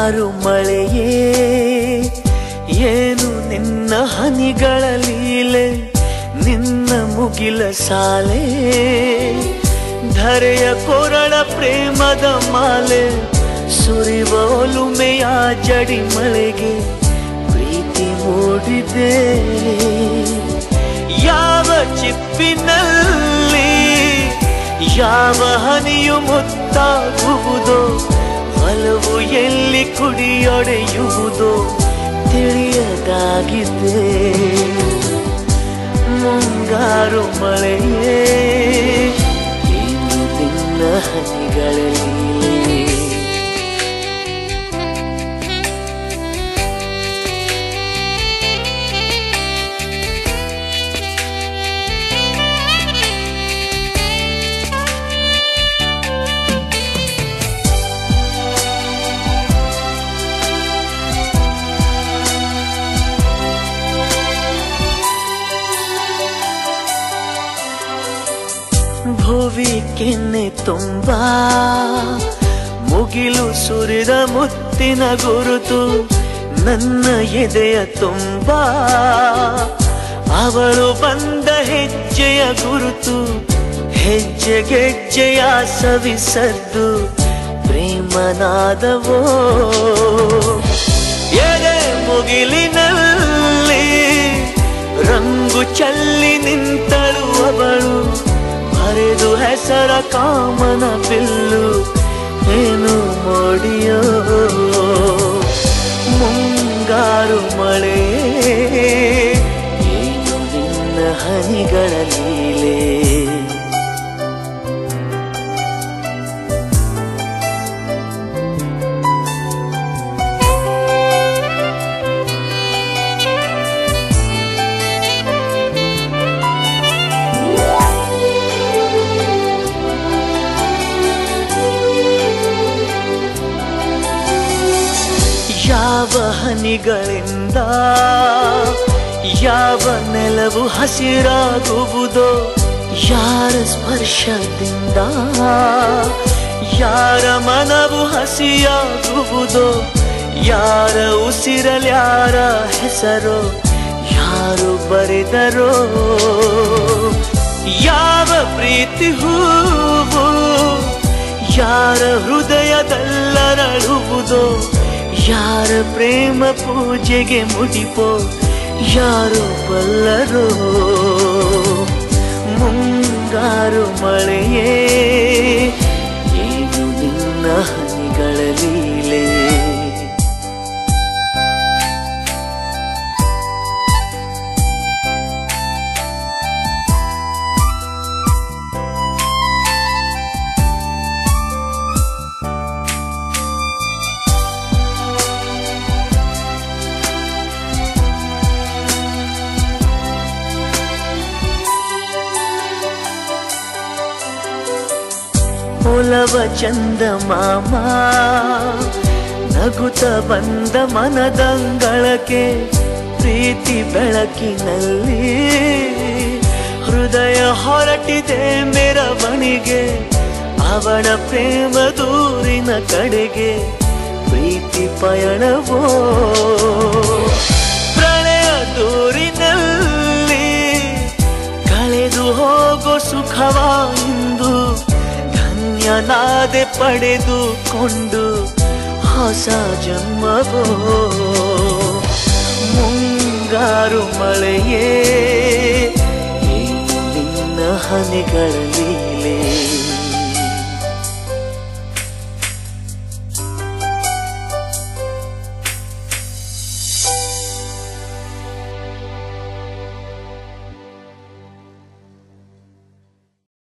ಮುಂಗಾರು ಮಳೆಯೇ ಏನು ನಿನ್ನ ಹನಿಗಳ ಲೀಲೆ, ನಿನ್ನ ಮುಗಿಲ ಸಾಲೆ ಧರೆಯ ಕೊರಳ ಪ್ರೇಮದ ಮಾಲೆ, ಸುರಿವ ಒಲುಮೆಯ ಜಡಿ ಮಳೆಗೆ ಪ್ರೀತಿ ಮೂಡಿದೆ. ಯಾವ ಚಿಪ್ಪಿನಲ್ಲಿ ಯಾವ ಹನಿಯು ಮುತ್ತಾಗುವುದೋ, ಒಲವು ಎಲ್ಲಿ ಕುಡಿಯೊಡೆಯುವುದೋ ತಿಳಿಯದಾಗಿದೆ. ಮುಂಗಾರು ಮಳೆಯೇ ಏನು ನಿನ್ನ ಹನಿಗಳಲ್ಲಿ. ಭುವಿ ಕೆನ್ನೆ ತುಂಬಾ ಮುಗಿಲು ಸುರಿದ ಮುತ್ತಿನ ಗುರುತು, ನನ್ನ ಎದೆಯ ತುಂಬಾ ಅವಳು ಬಂದ ಹೆಜ್ಜೆಯ ಗುರುತು. ಹೆಜ್ಜೆಗೆಜ್ಜೆಯ ಸವಿಸದ್ದು ಪ್ರೇಮನಾದವೋ, ಎದೆ ಮುಗಿಲಿನಲ್ಲಿ ರಂಗು ಚಲ್ಲಿ ನಿಂತಳು ಅವಳು, ಹರಿದು ಹೆಸರ ಕಾಮನ ಬಿಲ್ಲು ಏನು ಮೋಡಿಯೋ. ಮುಂಗಾರು ಮಳೆ ಏನು ನಿನ್ನ ಹನಿಗಳ ಲೀಲೆ. ಯಾವ ಹನಿಗಳಿಂದ ಯಾವ ನೆಲವು ಹಸಿರಾಗುವುದೋ, ಯಾರ ಸ್ಪರ್ಶದಿಂದ ಯಾರ ಮನವು ಹಸಿಯಾಗುವುದೋ, ಯಾರ ಉಸಿರಲ್ಯಾರ ಹೆಸರೋ ಯಾರು ಬರೆದರೋ. ಯಾವ ಪ್ರೀತಿ ಹೂವು ಯಾರ ಹೃದಯದಲ್ಲರಳುವುದೋ, ಯಾರ ಪ್ರೇಮ ಪೂಜೆಗೆ ಮುಡಿಪೋ ಯಾರು ಬಲ್ಲರೋ. ಮುಂಗಾರು ಮಳೆಯೇ ಏನು ನಿನ್ನ ಹನಿಗಳ ಲೀಲೆ. ಒಲವ ಚಂದ ಮಾಮ ನಗುತ್ತ ಬಂದ ಮನದಂಗಳಕ್ಕೆ, ಪ್ರೀತಿ ಬೆಳಕಿನಲ್ಲಿ ಹೃದಯ ಹೊರಟಿದೆ ಮೆರವಣಿಗೆ. ಅವಳ ಪ್ರೇಮ ದೂರಿನ ಕಡೆಗೆ ಪ್ರೀತಿ ಪಯಣವೋ, ಪ್ರಣಯ ದೂರಿನಲ್ಲಿ ಕಳೆದು ಹೋಗೋ ಸುಖವ ಇಂದು ಧನ್ಯನಾದೆ ಪಡೆದುಕೊಂಡು ಹೊಸ ಜನ್ಮವೋ. ಮುಂಗಾರು ಮಳೆಯೇ ಏನು ನಿನ್ನ ಹನಿಗಳ ಲೀಲೆ.